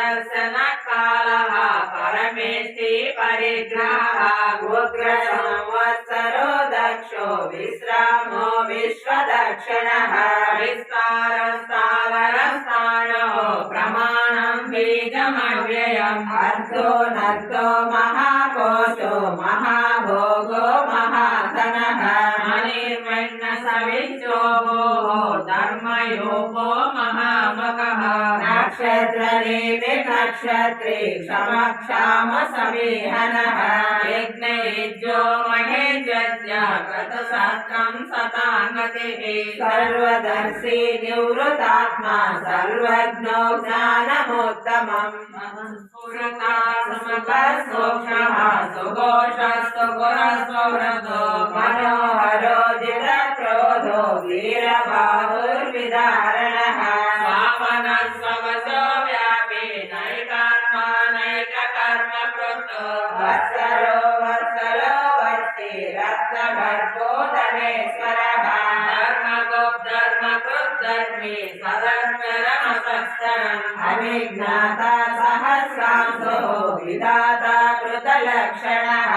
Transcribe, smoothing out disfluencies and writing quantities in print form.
दर्शन कालः परमेष्टि परिग्रहः उग्र संवत्सरो दक्षो विश्रामो विश्वदक्षिणः विस्तारस्तावरस्थानो प्रमाणं बीजमव्ययम् अर्थो नर्थो महाकोशो महाभोगो महाधनः मणिर्मण्ण सविच्चो धर्मयोगो महामकः नक्षत्रदेवे नक्षत्रे क्षमक्षाम सविहनः यज्ञयुज्यो महेज्य कृतसहस्रं शताङ्गतिः सर्वदर्शी निवृतात्मा सर्वज्ञो ज्ञानमुत्तमम् स्फुरता समपसूक्ष्मः सुघोषस्तु पुरस्वृतो मनोहरो जितक्रोधो वीरबाहुर्विदारणः वत्सरो वत्सलो वर्षि रत्नगर्भो धनेश्वरः धर्मकृद्धर्मी सदक्षरमसत्सरम् अभिज्ञाता सहस्रांशो विधाता कृतलक्षणः